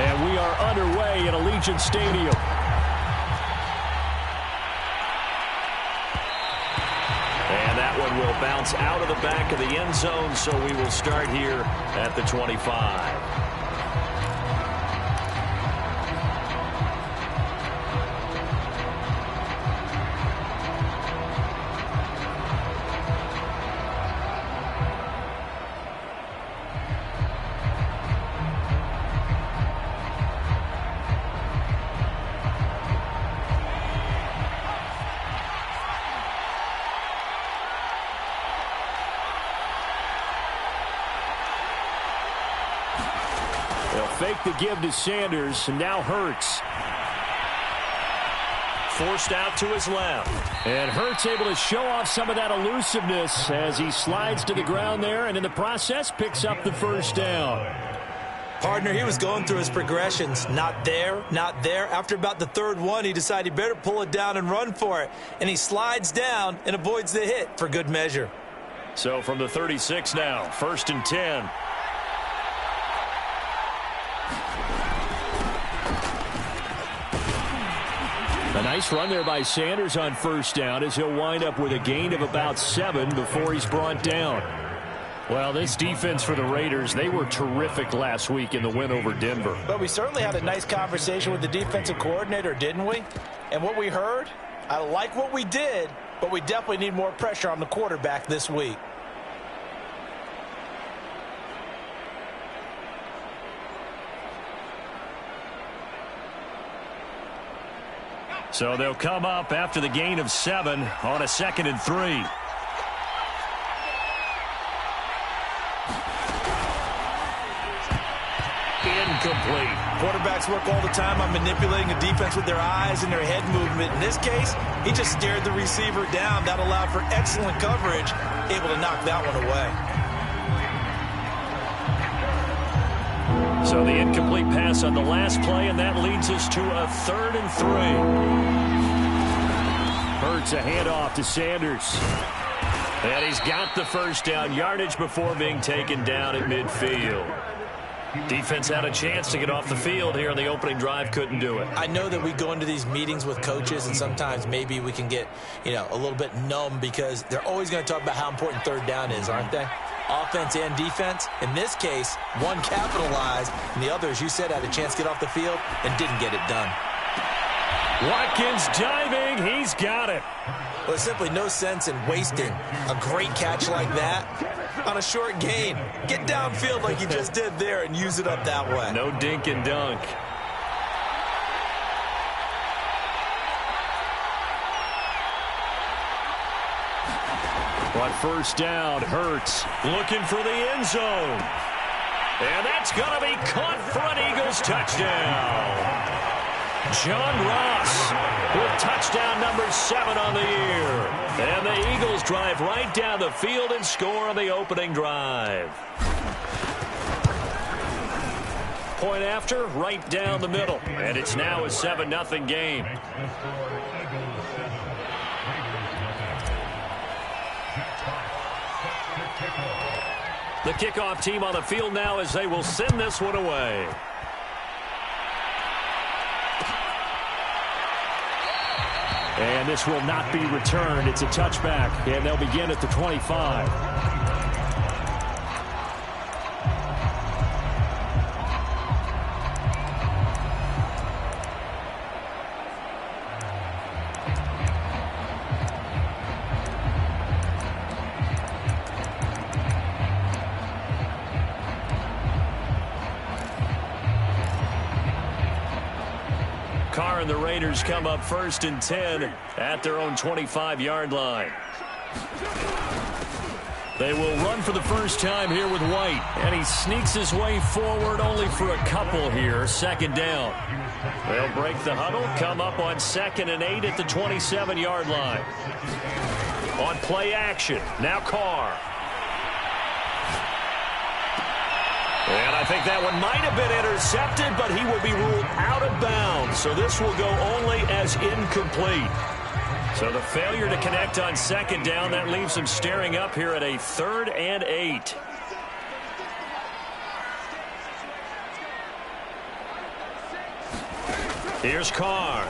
And we are underway at Allegiant Stadium. And that one will bounce out of the back of the end zone, so we will start here at the 25. Fake the give to Sanders, and now Hurts. Forced out to his left. And Hurts able to show off some of that elusiveness as he slides to the ground there, and in the process picks up the first down. Partner, he was going through his progressions. Not there, not there. After about the third one, he decided he better pull it down and run for it. And he slides down and avoids the hit for good measure. So from the 36 now, 1st and 10. A nice run there by Sanders on first down as he'll wind up with a gain of about 7 before he's brought down. Well, this defense for the Raiders, they were terrific last week in the win over Denver. But we certainly had a nice conversation with the defensive coordinator, didn't we? And what we heard, I like what we did, but we definitely need more pressure on the quarterback this week. So they'll come up after the gain of 7 on a 2nd and 3. Incomplete. Quarterbacks work all the time on manipulating a defense with their eyes and their head movement. In this case, he just stared the receiver down. That allowed for excellent coverage, able to knock that one away. So the incomplete pass on the last play, and that leads us to a 3rd and 3. Hurts a handoff to Sanders. And he's got the first down, yardage before being taken down at midfield. Defense had a chance to get off the field here in the opening drive, couldn't do it. I know that we go into these meetings with coaches, and sometimes maybe we can get, a little bit numb because they're always going to talk about how important 3rd down is, aren't they? Offense and defense. In this case, one capitalized, and the other, as you said, had a chance to get off the field and didn't get it done. Watkins diving. He's got it. Well, there's simply no sense in wasting a great catch like that on a short gain. Get downfield like you just did there and use it up that way. No dink and dunk. On first down, Hurts looking for the end zone. And that's going to be caught for an Eagles touchdown. John Ross with touchdown number 7 on the year. And the Eagles drive right down the field and score on the opening drive. Point after, right down the middle. And it's now a 7-0 game. The kickoff team on the field now as they will send this one away. And this will not be returned. It's a touchback, and they'll begin at the 25. Carr and the Raiders come up 1st and 10 at their own 25-yard line. They will run for the first time here with White, and he sneaks his way forward only for a couple here. 2nd down. They'll break the huddle, come up on 2nd and 8 at the 27-yard line. On play action, now Carr. And I think that one might have been intercepted, but he will be ruled out of bounds. So this will go only as incomplete. So the failure to connect on 2nd down, that leaves him staring up here at a 3rd and 8. Here's Carr.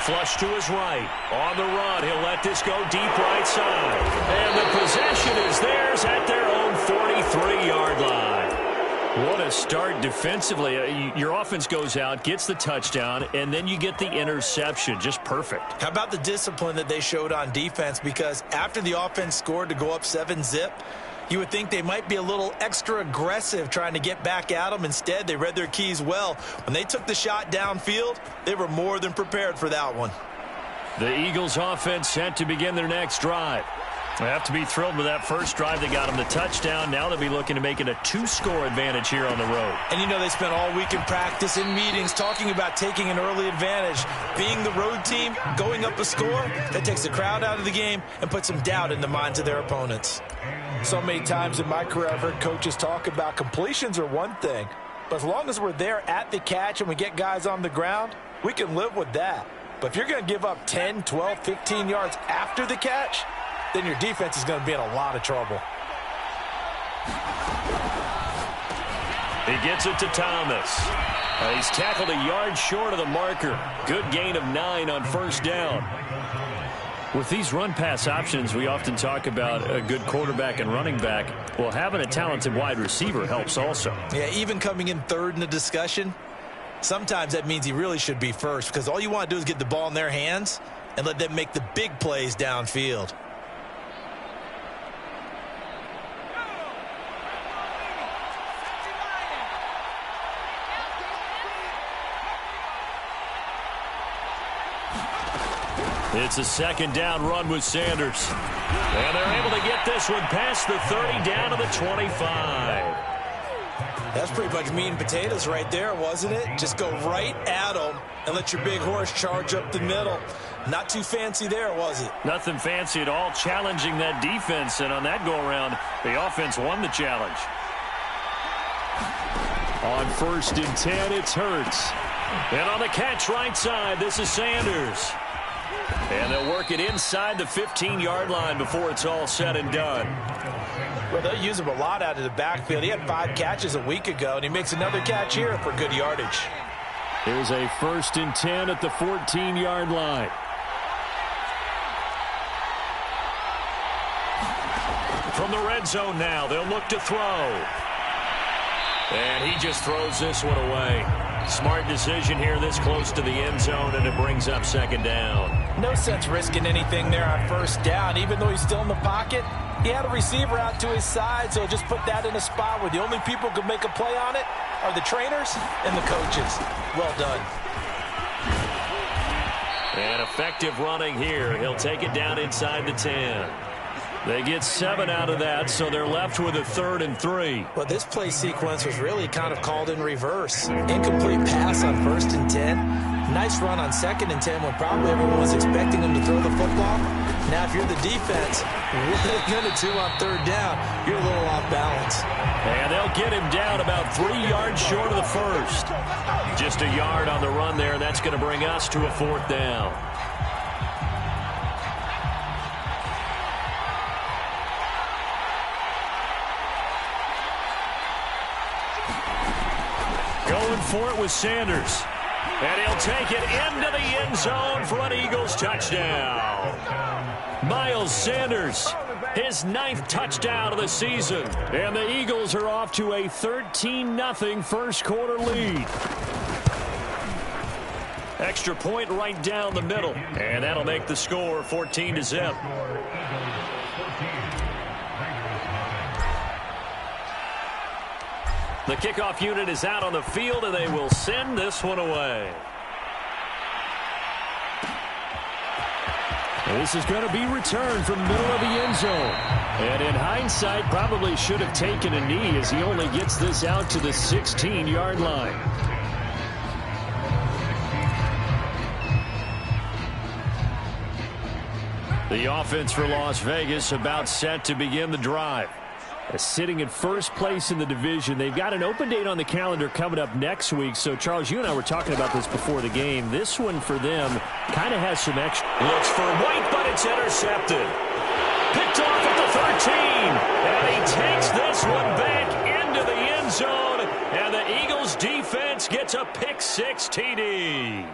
Flush to his right. On the run, he'll let this go deep right side. And the possession is theirs at their own 43-yard line. What a start defensively. Your offense goes out, gets the touchdown, and then you get the interception. Just perfect. How about the discipline that they showed on defense? Because after the offense scored to go up 7-zip, you would think they might be a little extra aggressive trying to get back at them. Instead, they read their keys well. When they took the shot downfield, they were more than prepared for that one. The Eagles offense set to begin their next drive. They have to be thrilled with that first drive. They got them the touchdown. Now they'll be looking to make it a 2-score advantage here on the road. And you know they spent all week in practice, in meetings, talking about taking an early advantage. Being the road team, going up a score, that takes the crowd out of the game and puts some doubt in the minds of their opponents. So many times in my career I've heard coaches talk about completions are one thing, but as long as we're there at the catch and we get guys on the ground, we can live with that. But if you're going to give up 10, 12, 15 yards after the catch, then your defense is going to be in a lot of trouble. He gets it to Thomas. He's tackled a yard short of the marker. Good gain of 9 on first down. With these run-pass options, we often talk about a good quarterback and running back. Well, having a talented wide receiver helps also. Yeah, even coming in third in the discussion, sometimes that means he really should be first, because all you want to do is get the ball in their hands and let them make the big plays downfield. It's a second down run with Sanders. And they're able to get this one past the 30 down to the 25. That's pretty much meat and potatoes right there, wasn't it? Just go right at them and let your big horse charge up the middle. Not too fancy there, was it? Nothing fancy at all, challenging that defense. And on that go-around, the offense won the challenge. On 1st and 10, it's Hurts. And on the catch right side, this is Sanders. And they'll work it inside the 15-yard line before it's all said and done. Well, they'll use him a lot out of the backfield. He had 5 catches a week ago, and he makes another catch here for good yardage. Here's a 1st and 10 at the 14-yard line. From the red zone now, they'll look to throw. And he just throws this one away. Smart decision here this close to the end zone, and it brings up second down. No sense risking anything there on first down. Even though he's still in the pocket, he had a receiver out to his side, so just put that in a spot where the only people who can make a play on it are the trainers and the coaches. Well done. And effective running here. He'll take it down inside the 10. They get 7 out of that, so they're left with a 3rd and 3. Well, this play sequence was really kind of called in reverse. Incomplete pass on 1st and 10. Nice run on 2nd and 10 when probably everyone was expecting him to throw the football. Now, if you're the defense, what are you going to do on 3rd down? You're a little off balance. And they'll get him down about 3 yards short of the 1st. Just a yard on the run there. That's going to bring us to a 4th down. Going for it with Sanders. And he'll take it into the end zone for an Eagles touchdown. Miles Sanders, his 9th touchdown of the season. And the Eagles are off to a 13-0 first quarter lead. Extra point right down the middle. And that'll make the score 14-0. The kickoff unit is out on the field, and they will send this one away. This is going to be returned from the middle of the end zone. And in hindsight, probably should have taken a knee as he only gets this out to the 16-yard line. The offense for Las Vegas about set to begin the drive. Sitting in first place in the division. They've got an open date on the calendar coming up next week. So, Charles, you and I were talking about this before the game. This one for them kind of has some extra. Looks for White, but it's intercepted. Picked off at the 13. And he takes this one back into the end zone. And the Eagles defense gets It's a pick-6 TD.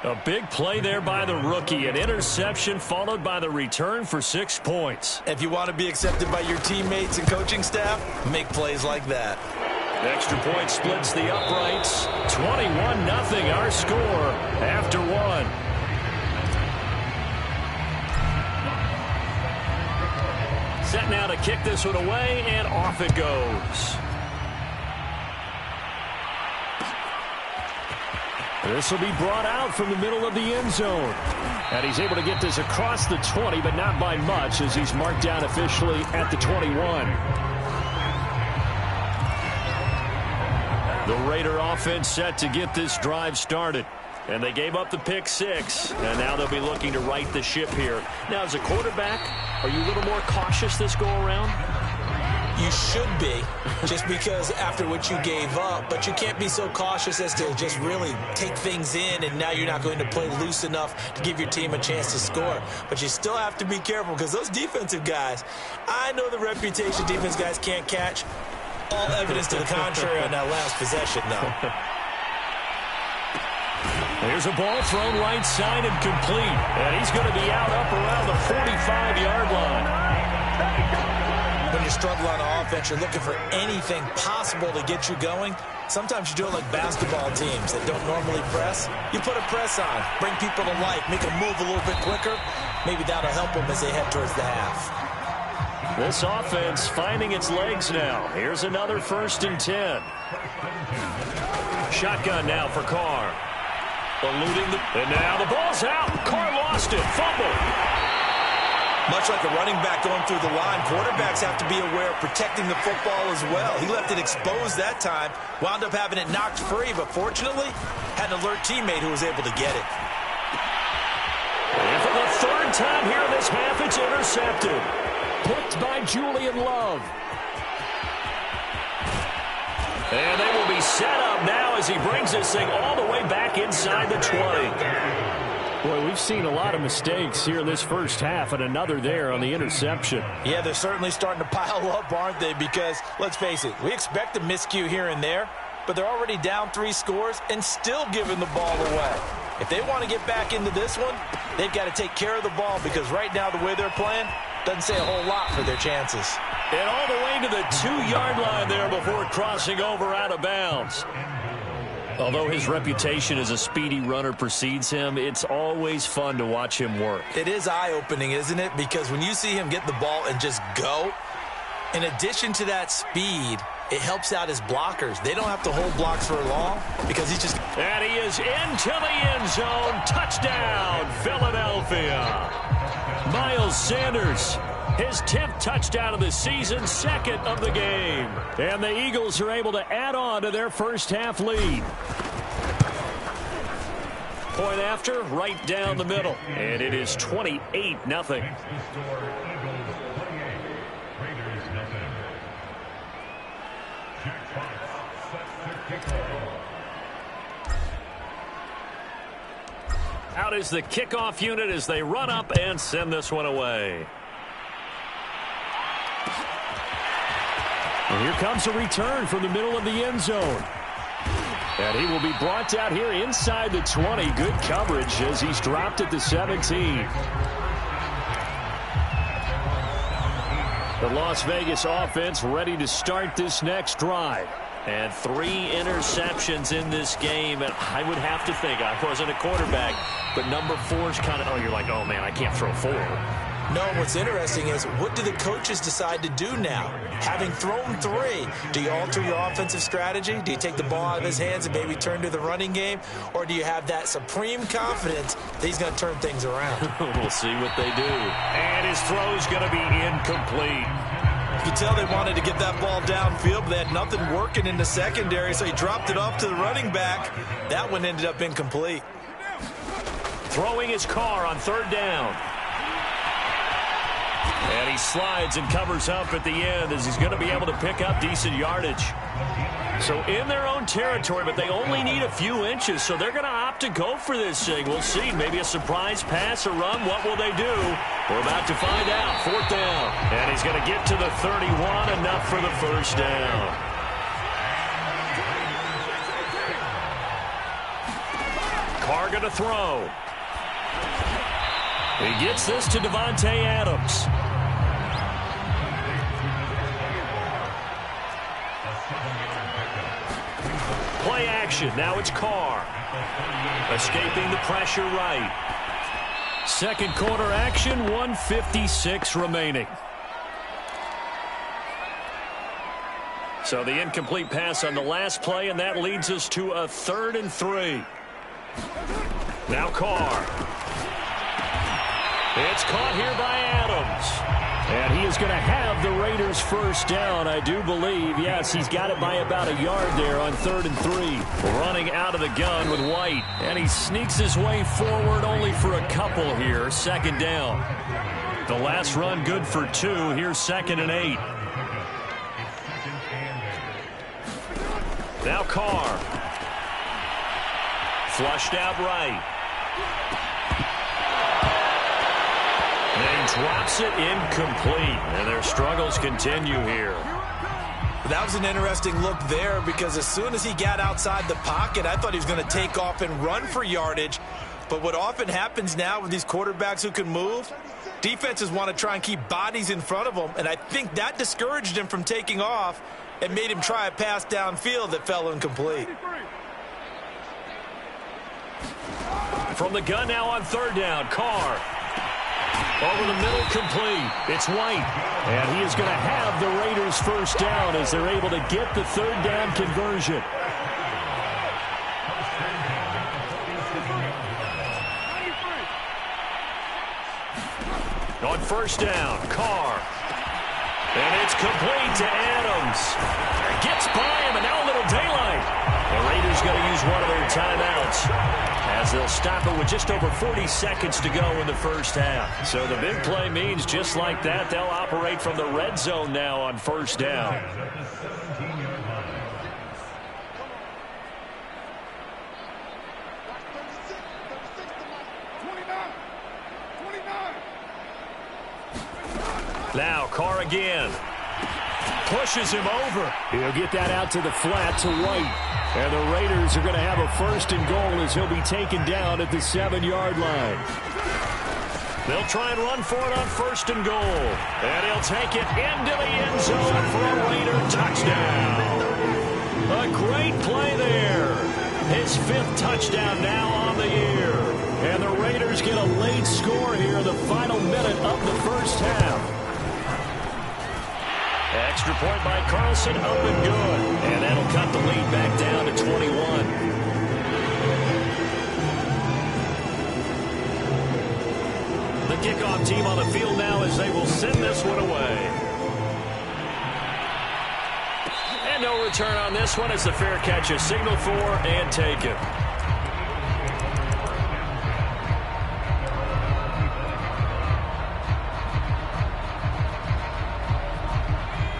A big play there by the rookie. An interception followed by the return for 6 points. If you want to be accepted by your teammates and coaching staff, make plays like that. Extra point splits the uprights. 21-0 our score after 1. Set now to kick this one away, and off it goes. This will be brought out from the middle of the end zone. And he's able to get this across the 20, but not by much, as he's marked down officially at the 21. The Raider offense set to get this drive started. And they gave up the pick-6, and now they'll be looking to right the ship here. Now, as a quarterback, are you a little more cautious this go-around? You should be, just because after what you gave up, but you can't be so cautious as to just really take things in, and now you're not going to play loose enough to give your team a chance to score. But you still have to be careful, because those defensive guys, I know the reputation defense guys can't catch. All evidence to the contrary on that last possession, though. There's a ball thrown right side and complete. And he's going to be out up around the 45-yard line. When you struggle on offense, you're looking for anything possible to get you going. Sometimes you do it like basketball teams that don't normally press. You put a press on, bring people to life, make them move a little bit quicker. Maybe that'll help them as they head towards the half. This offense finding its legs now. Here's another 1st and 10. Shotgun now for Carr. Eluding and now the ball's out. Carr lost it. Fumble. Much like a running back going through the line, quarterbacks have to be aware of protecting the football as well. He left it exposed that time, wound up having it knocked free, but fortunately had an alert teammate who was able to get it. And for the 3rd time here in this half, it's intercepted. Picked by Julian Love. And they will be set up now as he brings this thing all the way back inside the 20. Boy, we've seen a lot of mistakes here in this first half, and another there on the interception. Yeah, they're certainly starting to pile up, aren't they? Because, let's face it, we expect a miscue here and there, but they're already down 3 scores and still giving the ball away. If they want to get back into this one, they've got to take care of the ball, because right now the way they're playing doesn't say a whole lot for their chances. And all the way to the 2-yard line there before crossing over out of bounds. Although his reputation as a speedy runner precedes him, it's always fun to watch him work. It is eye-opening, isn't it? Because when you see him get the ball and just go, in addition to that speed, it helps out his blockers. They don't have to hold blocks for long because he's just... And he is into the end zone. Touchdown, Philadelphia. Miles Sanders, his 10th touchdown of the season, 2nd of the game. And the Eagles are able to add on to their first half lead. Point after, right down the middle. And it is 28-0. Out is the kickoff unit as they run up and send this one away. And here comes a return from the middle of the end zone. And he will be brought down here inside the 20. Good coverage as he's dropped at the 17. The Las Vegas offense ready to start this next drive. And 3 interceptions in this game, and I would have to think, I wasn't a quarterback, but number 4 is kind of, you're like, oh, man, I can't throw 4. No, what's interesting is, what do the coaches decide to do now? Having thrown 3, do you alter your offensive strategy? Do you take the ball out of his hands and maybe turn to the running game? Or do you have that supreme confidence that he's going to turn things around? We'll see what they do. And his throw's going to be incomplete. You can tell they wanted to get that ball downfield, but they had nothing working in the secondary, so he dropped it off to the running back. That one ended up incomplete. Throwing his car on 3rd down. And he slides and covers up at the end as he's going to be able to pick up decent yardage. So in their own territory, but they only need a few inches, so they're going to opt to go for this thing. We'll see. Maybe a surprise pass or run. What will they do? We're about to find out. 4th down. And he's going to get to the 31, enough for the 1st down. going to throw. He gets this to Davante Adams. Play action. Now it's Carr. Escaping the pressure right. Second quarter action, 1:56 remaining. So the incomplete pass on the last play, and that leads us to a 3rd and 3. Now Carr. It's caught here by Adams. And he is going to have the Raiders first down, I do believe. Yes, he's got it by about a yard there on 3rd and 3. Running out of the gun with White. And he sneaks his way forward only for a couple here. 2nd down. The last run good for 2. Here's 2nd and 8. Now Carr. Flushed out right. And he drops it incomplete. And their struggles continue here. That was an interesting look there because as soon as he got outside the pocket, I thought he was going to take off and run for yardage. But what often happens now with these quarterbacks who can move, defenses want to try and keep bodies in front of them. And I think that discouraged him from taking off and made him try a pass downfield that fell incomplete. From the gun now on 3rd down, Carr. Over the middle, complete. It's White. And he is going to have the Raiders first down as they're able to get the 3rd down conversion. On 1st down, Carr. And it's complete to Adams. Gets by him, and now a little daylight. The Raiders going to use one of their timeouts as they'll stop it with just over 40 seconds to go in the first half. So the big play means just like that, they'll operate from the red zone now on 1st down. Now Carr again. Pushes him over. He'll get that out to the flat to White. And the Raiders are going to have a 1st and goal as he'll be taken down at the 7-yard line. They'll try and run for it on 1st and goal. And he'll take it into the end zone for a Raider touchdown. A great play there. His 5th touchdown now on the year. And the Raiders get a late score here in the final minute of the first half. Extra point by Carlson, up and good. And that'll cut the lead back down to 21. The kickoff team on the field now as they will send this one away. And no return on this one as the fair catch is signaled for and taken.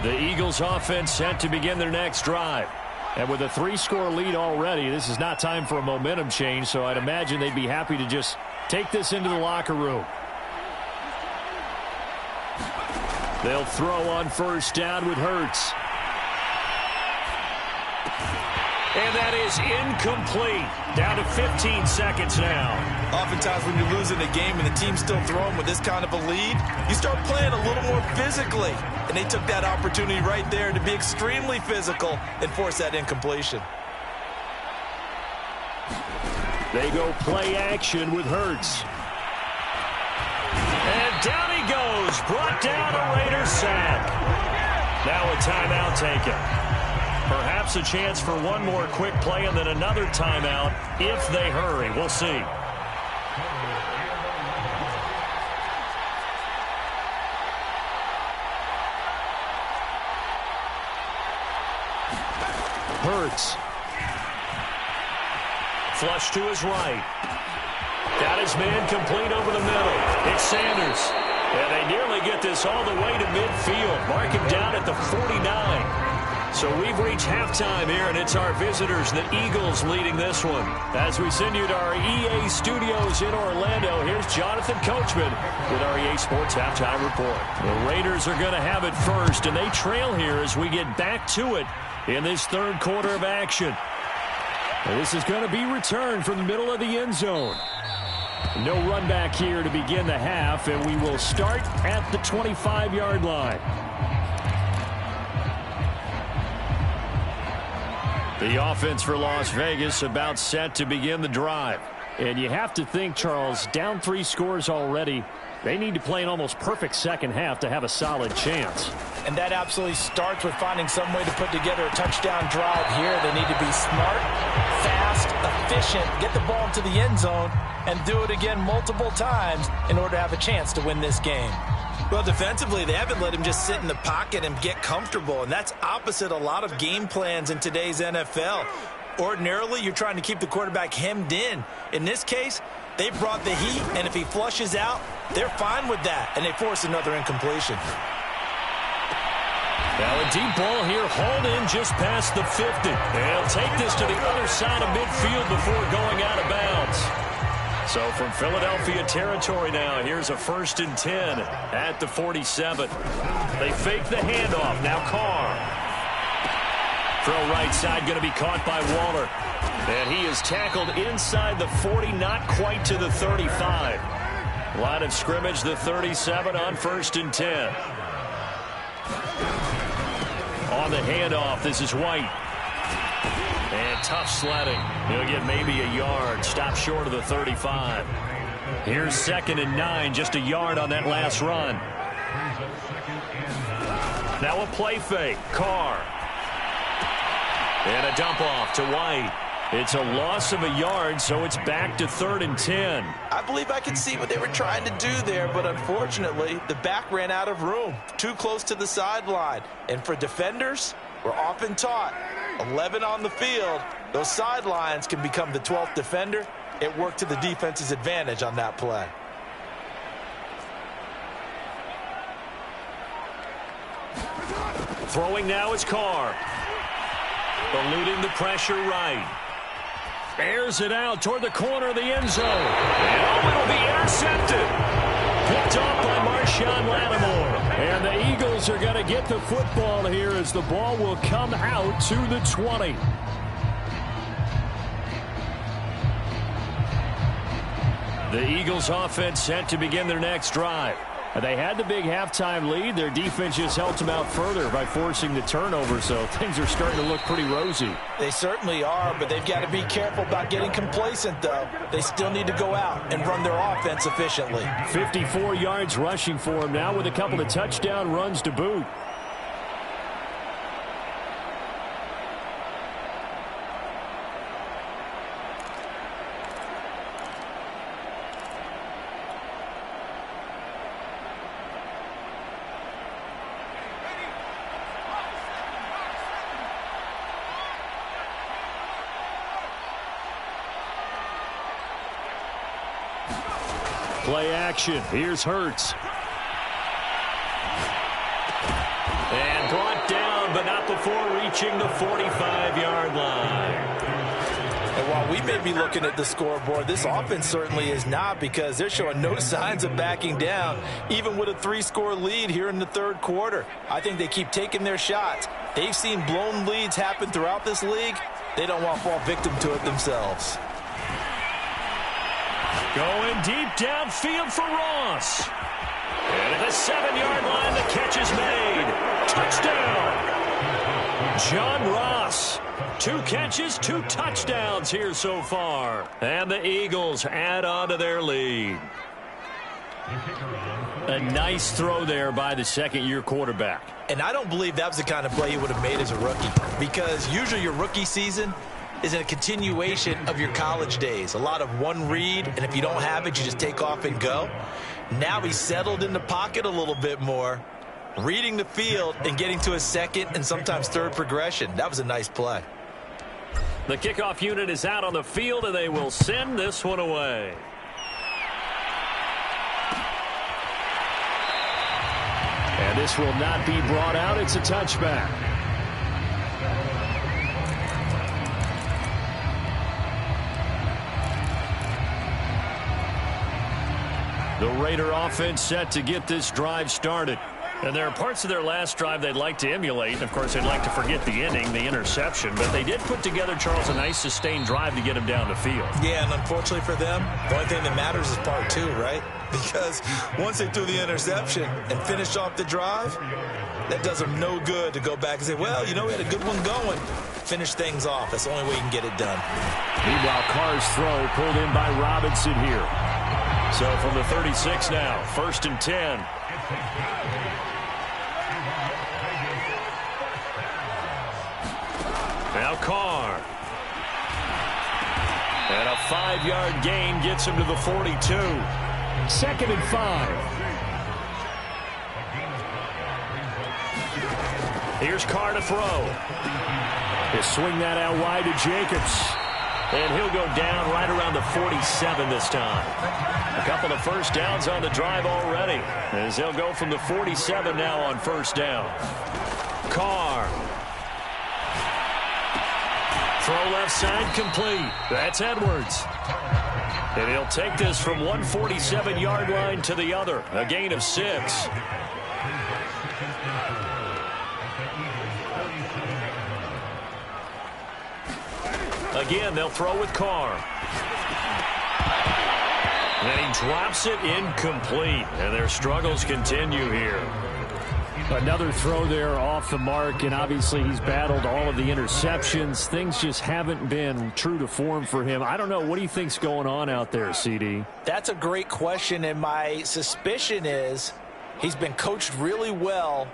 The Eagles offense set to begin their next drive. And with a 3-score lead already, this is not time for a momentum change, so I'd imagine they'd be happy to just take this into the locker room. They'll throw on 1st down with Hurts. And that is incomplete. Down to 15 seconds now. Oftentimes when you're losing a game and the team's still throwing with this kind of a lead, you start playing a little more physically. And they took that opportunity right there to be extremely physical and force that incompletion. They go play action with Hurts. And down he goes. Brought down a Raiders sack. Now a timeout taken. Perhaps a chance for one more quick play and then another timeout if they hurry. We'll see. Hurts. Flush to his right. Got his man complete over the middle. It's Sanders. And they nearly get this all the way to midfield. Mark him down at the 49. So we've reached halftime here, and it's our visitors, the Eagles, leading this one. As we send you to our EA studios in Orlando, here's Jonathan Coachman with our EA Sports Halftime Report. The Raiders are going to have it first, and they trail here as we get back to it in this 3rd quarter of action. And this is going to be returned from the middle of the end zone. No run back here to begin the half, and we will start at the 25-yard line. The offense for Las Vegas about set to begin the drive. And you have to think, Charles, down 3 scores already. They need to play an almost perfect second half to have a solid chance. And that absolutely starts with finding some way to put together a touchdown drive here. They need to be smart, fast, efficient, get the ball into the end zone, and do it again multiple times in order to have a chance to win this game. Well, defensively, they haven't let him just sit in the pocket and get comfortable, and that's opposite a lot of game plans in today's NFL. Ordinarily, you're trying to keep the quarterback hemmed in. In this case, they brought the heat, and if he flushes out, they're fine with that, and they force another incompletion. Now a deep ball here, hauled in just past the 50. They'll take this to the other side of midfield before going out of bounds. So from Philadelphia territory now, here's a 1st and 10 at the 47. They fake the handoff. Now Carr. Throw right side going to be caught by Waller. And he is tackled inside the 40, not quite to the 35. Line of scrimmage, the 37 on 1st and 10. On the handoff, this is White. And tough sledding. He'll get maybe a yard. Stop short of the 35. Here's 2nd and 9, just a yard on that last run. Now a play fake. Carr. And a dump off to White. It's a loss of a yard, so it's back to 3rd and 10. I believe I can see what they were trying to do there, but unfortunately, the back ran out of room. Too close to the sideline. And for defenders, we're often taught, 11 on the field, those sidelines can become the 12th defender. It worked to the defense's advantage on that play. Throwing now is Carr. Eluding the pressure right. Airs it out toward the corner of the end zone. And it'll be intercepted. Picked off by Marshawn Lattimore. And the Eagles are going to get the football here as the ball will come out to the 20. The Eagles offense set to begin their next drive. They had the big halftime lead. Their defense just helped them out further by forcing the turnover, so things are starting to look pretty rosy. They certainly are, but they've got to be careful about getting complacent, though. They still need to go out and run their offense efficiently. 54 yards rushing for him now with a couple of touchdown runs to boot. Play action. Here's Hurts. And brought down, but not before reaching the 45-yard line. And while we may be looking at the scoreboard, this offense certainly is not, because they're showing no signs of backing down, even with a 3-score lead here in the 3rd quarter. I think they keep taking their shots. They've seen blown leads happen throughout this league. They don't want to fall victim to it themselves. Going deep downfield for Ross. And at the 7-yard line, the catch is made. Touchdown. John Ross. 2 catches, 2 touchdowns here so far. And the Eagles add on to their lead. A nice throw there by the 2nd-year quarterback. And I don't believe that was the kind of play he would have made as a rookie, because usually your rookie season is a continuation of your college days. A lot of one read, and if you don't have it, you just take off and go. Now he's settled in the pocket a little bit more, reading the field and getting to a 2nd and sometimes 3rd progression. That was a nice play. The kickoff unit is out on the field, and they will send this one away. And this will not be brought out. It's a touchback. The Raider offense set to get this drive started. And there are parts of their last drive they'd like to emulate. And, of course, they'd like to forget the ending, the interception. But they did put together, Charles, a nice sustained drive to get him down the field. Yeah, and unfortunately for them, the only thing that matters is part two, right? Because once they threw the interception and finished off the drive, that does them no good to go back and say, well, you know, we had a good one going. Finish things off. That's the only way you can get it done. Meanwhile, Carr's throw pulled in by Robinson here. So from the 36 now, 1st and 10. Now Carr. And a 5-yard gain gets him to the 42. 2nd and 5. Here's Carr to throw. He'll swing that out wide to Jacobs. And he'll go down right around the 47 this time. A couple of first downs on the drive already, as they'll go from the 47 now on 1st down. Carr. Throw left side complete. That's Edwards. And he'll take this from one 47-yard line to the other. A gain of 6. Again, they'll throw with Carr. And he drops it incomplete. And their struggles continue here. Another throw there off the mark, and obviously he's battled all of the interceptions. Things just haven't been true to form for him. I don't know. What do you think's going on out there, CD? That's a great question, and my suspicion is he's been coached really well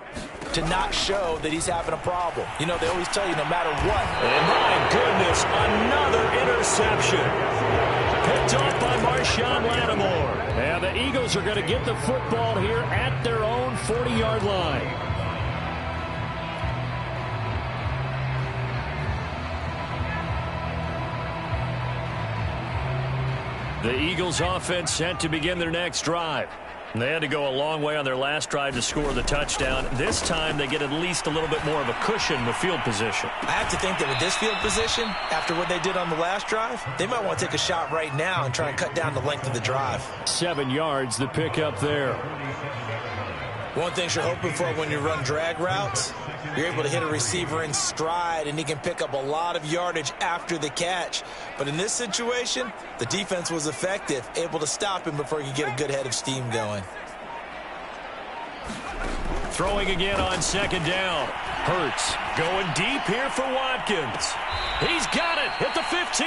to not show that he's having a problem. You know, they always tell you no matter what. And my goodness, another interception. Picked off by Marshawn Lattimore. And the Eagles are going to get the football here at their own 40-yard line. The Eagles offense set to begin their next drive. They had to go a long way on their last drive to score the touchdown. This time they get at least a little bit more of a cushion with field position. I have to think that with this field position, after what they did on the last drive, they might want to take a shot right now and try and cut down the length of the drive. 7 yards, the pickup there. One thing you're hoping for when you run drag routes, you're able to hit a receiver in stride, and he can pick up a lot of yardage after the catch. But in this situation, the defense was effective, able to stop him before he could get a good head of steam going. Throwing again on 2nd down. Hurts going deep here for Watkins. He's got it at the 15.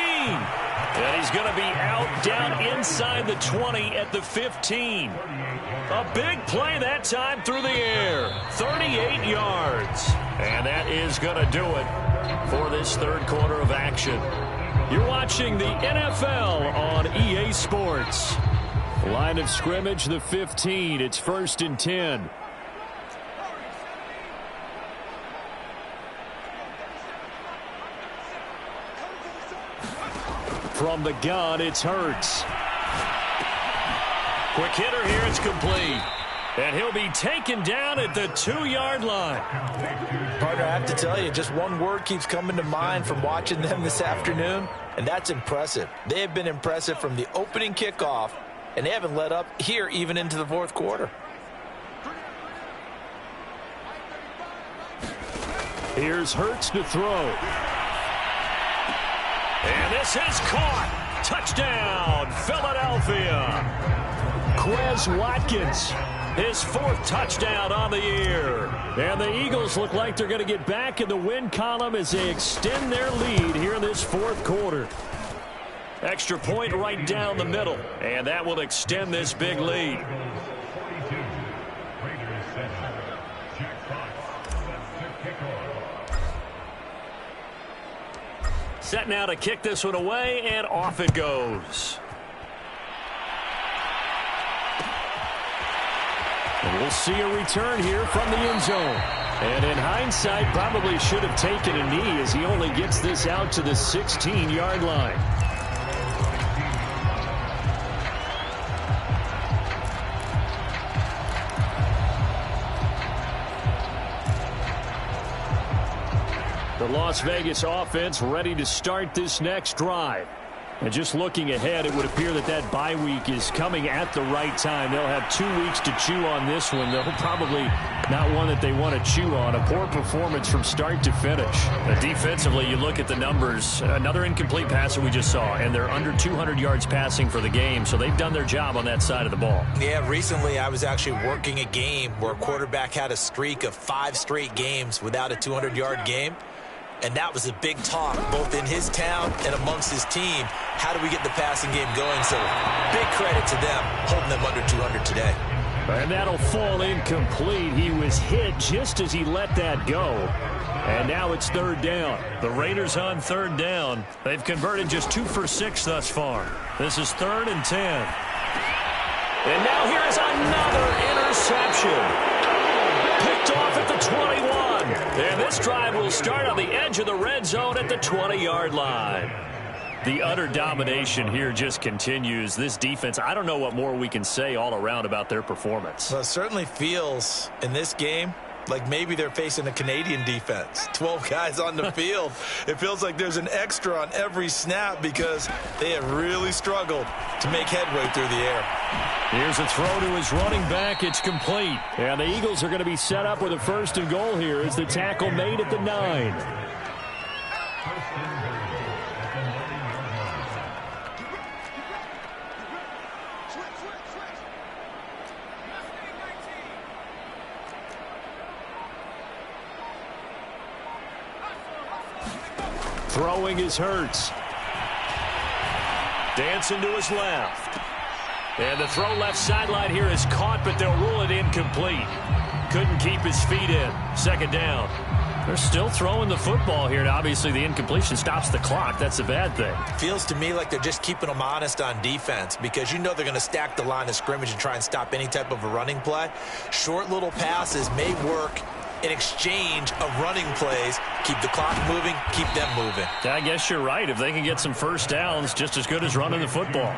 And he's going to be out down inside the 20 at the 15. A big play that time through the air. 38 yards. And that is going to do it for this 3rd quarter of action. You're watching the NFL on EA Sports. Line of scrimmage, the 15. It's 1st and 10. From the gun, it's Hurts. Quick hitter here, it's complete. And he'll be taken down at the 2-yard line. Partner, I have to tell you, just one word keeps coming to mind from watching them this afternoon, and that's impressive. They have been impressive from the opening kickoff, and they haven't let up here even into the 4th quarter. Here's Hurts to throw. And this is caught. Touchdown, Philadelphia. Quez Watkins, his 4th touchdown on the year. And the Eagles look like they're going to get back in the win column as they extend their lead here in this 4th quarter. Extra point right down the middle, and that will extend this big lead. Set now to kick this one away, and off it goes. And we'll see a return here from the end zone. And in hindsight, probably should have taken a knee as he only gets this out to the 16-yard line. The Las Vegas offense ready to start this next drive. And just looking ahead, it would appear that that bye week is coming at the right time. They'll have 2 weeks to chew on this one. They'll probably not one that they want to chew on. A poor performance from start to finish. Defensively, you look at the numbers. Another incomplete pass that we just saw, and they're under 200 yards passing for the game, so they've done their job on that side of the ball. Yeah, recently I was actually working a game where a quarterback had a streak of 5 straight games without a 200-yard game. And that was a big talk, both in his town and amongst his team. How do we get the passing game going? So big credit to them, holding them under 200 today. And that'll fall incomplete. He was hit just as he let that go. And now it's third down. The Raiders on third down. They've converted just 2 for 6 thus far. This is 3rd and 10. And now here's another interception. Picked off at the 21. And this drive will start on the edge of the red zone at the 20-yard line. The utter domination here just continues. This defense, I don't know what more we can say all around about their performance. Well, it certainly feels in this game like maybe they're facing a Canadian defense. 12 guys on the field. It feels like there's an extra on every snap because they have really struggled to make headway through the air. Here's a throw to his running back. It's complete. And the Eagles are going to be set up with a 1st and goal here as the tackle made at the 9. Throwing is Hurts. Dancing to his left. And the throw left sideline here is caught, but they'll rule it incomplete. Couldn't keep his feet in. 2nd down. They're still throwing the football here, and obviously the incompletion stops the clock. That's a bad thing. Feels to me like they're just keeping them honest on defense because you know they're going to stack the line of scrimmage and try and stop any type of a running play. Short little passes may work in exchange of running plays. Keep the clock moving, keep them moving. I guess you're right. If they can get some first downs, just as good as running the football.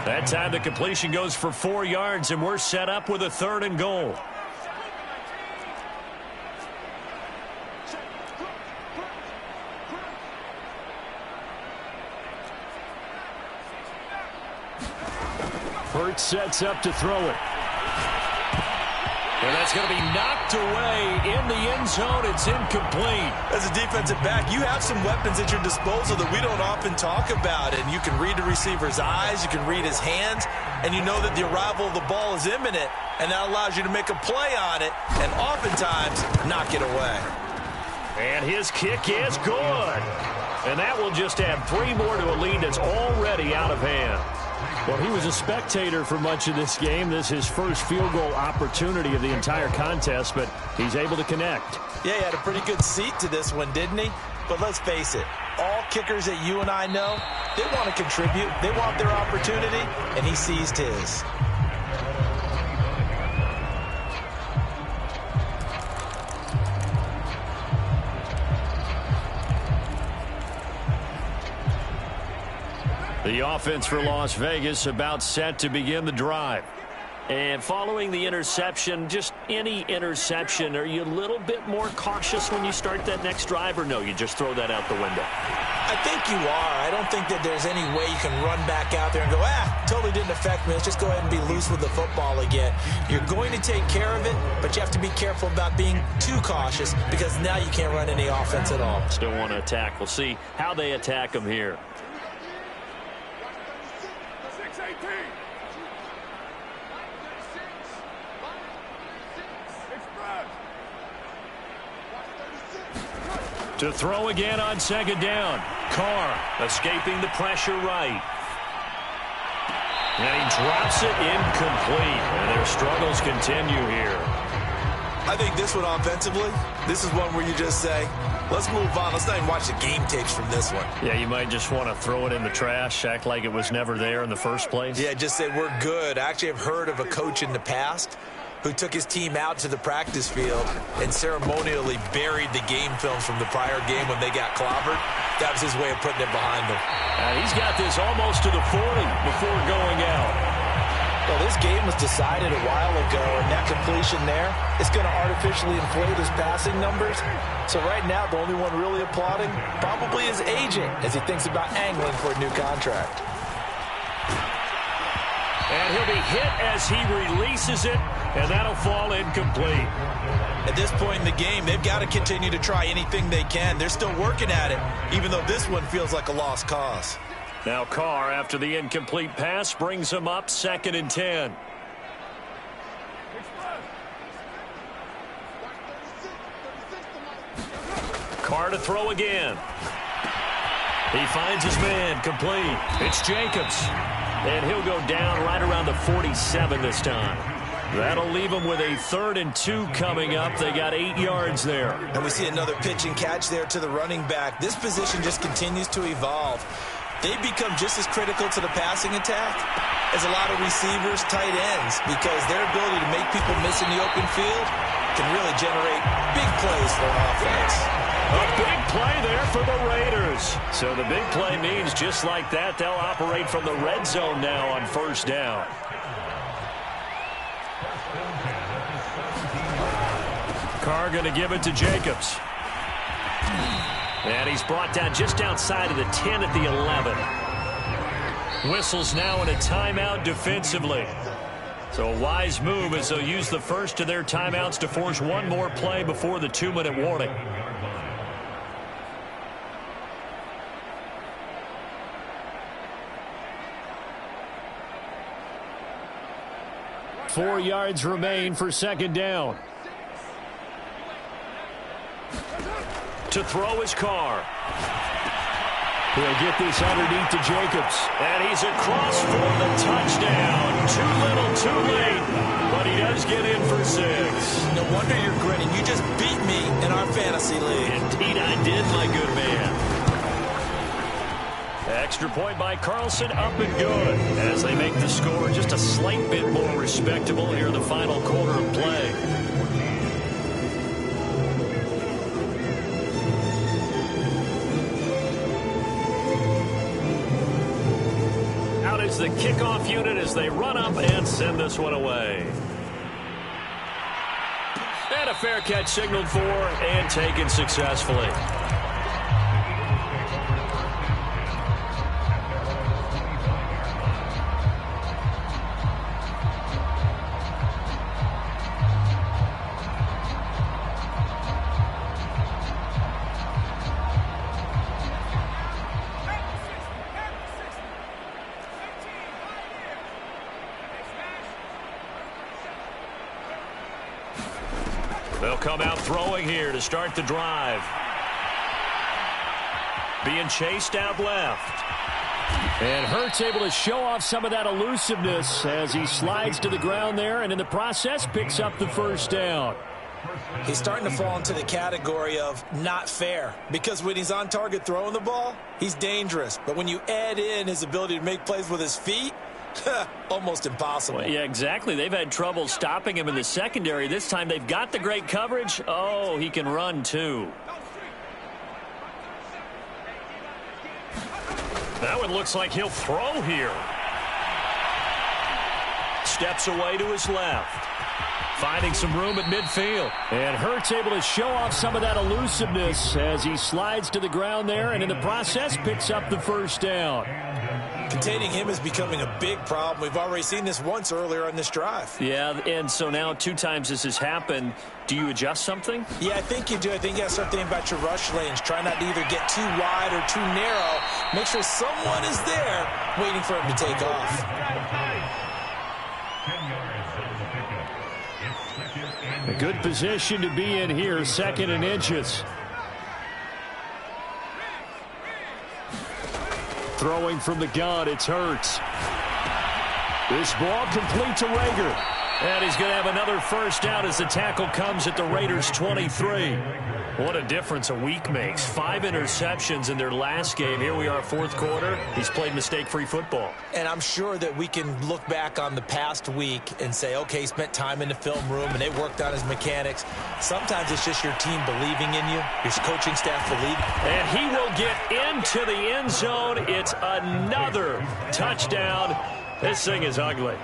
That time the completion goes for 4 yards, and we're set up with a 3rd and goal. Hurts sets up to throw it. And that's going to be knocked away in the end zone. It's incomplete. As a defensive back, you have some weapons at your disposal that we don't often talk about. And you can read the receiver's eyes, you can read his hands, and you know that the arrival of the ball is imminent, and that allows you to make a play on it and oftentimes knock it away. And his kick is good. And that will just add 3 more to a lead that's already out of hand. Well, he was a spectator for much of this game. This is his first field goal opportunity of the entire contest, but he's able to connect. Yeah, he had a pretty good seat to this one, didn't he? But let's face it, all kickers that you and I know, they want to contribute. They want their opportunity, and he seized his. The offense for Las Vegas about set to begin the drive. And following the interception, just any interception, are you a little bit more cautious when you start that next drive, or no, you just throw that out the window? I think you are. I don't think that there's any way you can run back out there and go, totally didn't affect me. Let's just go ahead and be loose with the football again. You're going to take care of it, but you have to be careful about being too cautious because now you can't run any offense at all. Still want to attack. We'll see how they attack them here. To throw again on 2nd down. Carr escaping the pressure right. And he drops it incomplete. And their struggles continue here. I think this one offensively, this is one where you just say, let's move on. Let's not even watch the game tapes from this one. Yeah, you might just want to throw it in the trash, act like it was never there in the first place. Yeah, just say we're good. I actually have heard of a coach in the past who took his team out to the practice field and ceremonially buried the game films from the prior game when they got clobbered. That was his way of putting it behind him. And he's got this almost to the 40 before going out. Well, this game was decided a while ago, and that completion there is going to artificially inflate his passing numbers. So right now, the only one really applauding probably his agent as he thinks about angling for a new contract. And he'll be hit as he releases it. And that'll fall incomplete. At this point in the game, they've got to continue to try anything they can. They're still working at it, even though this one feels like a lost cause. Now Carr, after the incomplete pass, brings him up 2nd and 10. Carr to throw again. He finds his man, complete. It's Jacobs. And he'll go down right around the 47 this time. That'll leave them with a 3rd and 2 coming up. They got 8 yards there. And we see another pitch and catch there to the running back. This position just continues to evolve. They become just as critical to the passing attack as a lot of receivers, tight ends, because their ability to make people miss in the open field can really generate big plays for an offense. A big play there for the Raiders. So the big play means just like that, they'll operate from the red zone now on 1st down. Carr going to give it to Jacobs. And he's brought down just outside of the 10 at the 11. Whistles now in a timeout defensively. So a wise move as they'll use the first of their timeouts to force one more play before the 2-minute warning. Four yards remain for 2nd down. To throw his Carr. He'll get this underneath to Jacobs. And he's across for the touchdown. Too little, too late. But he does get in for 6. No wonder you're grinning. You just beat me in our fantasy league. Indeed I did, my good man. Extra point by Carlson, up and good. As they make the score just a slight bit more respectable here in the final quarter of play. Out is the kickoff unit as they run up and send this one away. And a fair catch signaled for and taken successfully. They'll come out throwing here to start the drive. Being chased out left. And Hurts able to show off some of that elusiveness as he slides to the ground there and in the process picks up the 1st down. He's starting to fall into the category of not fair because when he's on target throwing the ball, he's dangerous. But when you add in his ability to make plays with his feet, almost impossible. Well, yeah, exactly. They've had trouble stopping him in the secondary. This time they've got the great coverage. Oh, he can run too. That one looks like he'll throw here. Steps away to his left. Finding some room at midfield. And Hurts able to show off some of that elusiveness as he slides to the ground there and in the process picks up the 1st down. Containing him is becoming a big problem. We've already seen this once earlier on this drive. Yeah, and so now 2 times this has happened. Do you adjust something? Yeah, I think you do. I think you got to start thinking about your rush lanes. Try not to either get too wide or too narrow. Make sure someone is there waiting for him to take off. A good position to be in here, 2nd and inches. Throwing from the gun, it's Hurts. This ball complete to Rager. And he's going to have another 1st down as the tackle comes at the Raiders' 23. What a difference a week makes. 5 interceptions in their last game. Here we are, 4th quarter. He's played mistake-free football. And I'm sure that we can look back on the past week and say, okay, he spent time in the film room and they worked on his mechanics. Sometimes it's just your team believing in you, your coaching staff believing. And he will get into the end zone. It's another touchdown. This thing is ugly.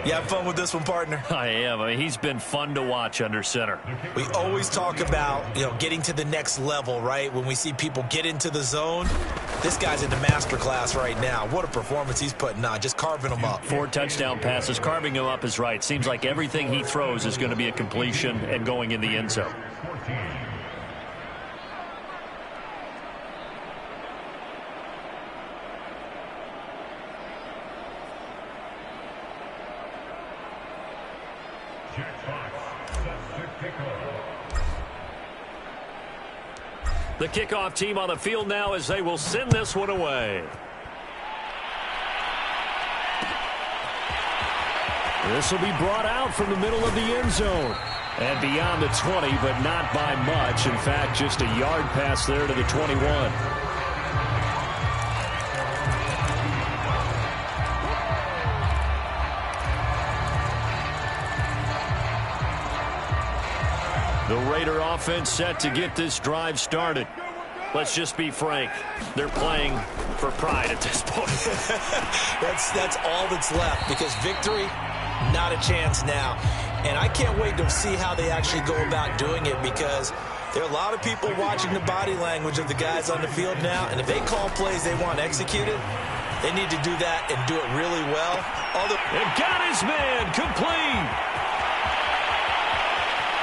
You have fun with this one, partner? I am. I mean, he's been fun to watch under center. We always talk about, getting to the next level, right? When we see people get into the zone, This guy's in the master class right now. What a performance he's putting on, just carving them up. 4 touchdown passes. Carving him up is right. Seems like everything he throws is going to be a completion and going in the end zone. The kickoff team on the field now as they will send this one away. This will be brought out from the middle of the end zone. And beyond the 20, but not by much. In fact, just a yard pass there to the 21. The Raider offense set to get this drive started. Let's just be frank. They're playing for pride at this point. That's all that's left, because victory, not a chance now. And I can't wait to see how they actually go about doing it, because there are a lot of people watching the body language of the guys on the field now, and if they call plays they want executed, they need to do that and do it really well. And got his man complete.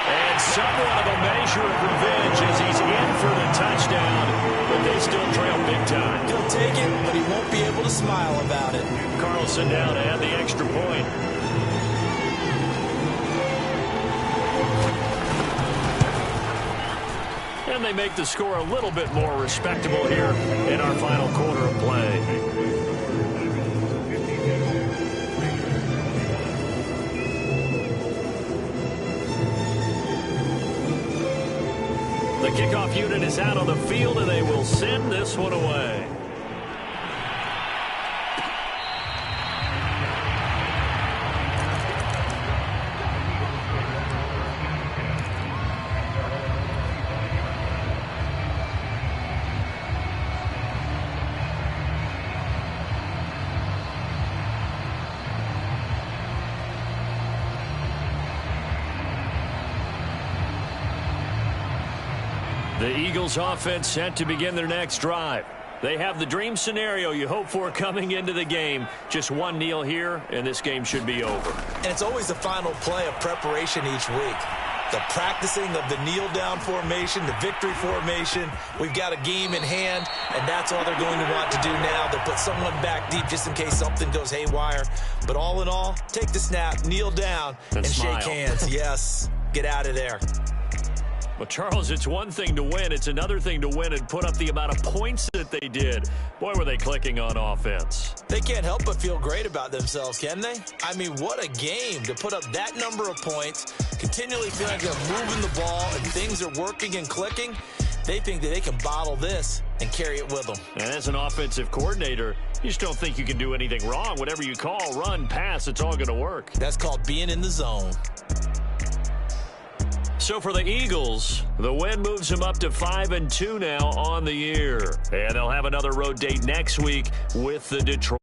And somewhat of a measure of revenge as he's in for the touchdown, but they still trail big time. He'll take it, but he won't be able to smile about it. Carlson down to add the extra point. And they make the score a little bit more respectable here in our final quarter of play. The kickoff unit is out on the field, and they will send this one away. The Eagles offense set to begin their next drive. They have the dream scenario you hope for coming into the game. Just one kneel here, and this game should be over. And it's always the final play of preparation each week. The practicing of the kneel-down formation, the victory formation. We've got a game in hand, and that's all they're going to want to do now. They'll put someone back deep just in case something goes haywire. But all in all, take the snap, kneel down, and shake hands. Yes, get out of there. Well, Charles, it's one thing to win. It's another thing to win and put up the amount of points that they did. Boy, were they clicking on offense. They can't help but feel great about themselves, can they? I mean, what a game to put up that number of points, continually feeling like they're moving the ball and things are working and clicking. They think that they can bottle this and carry it with them. And as an offensive coordinator, you just don't think you can do anything wrong. Whatever you call, run, pass, it's all going to work. That's called being in the zone. So for the Eagles, the win moves them up to 5-2 now on the year. And they'll have another road date next week with the Detroit.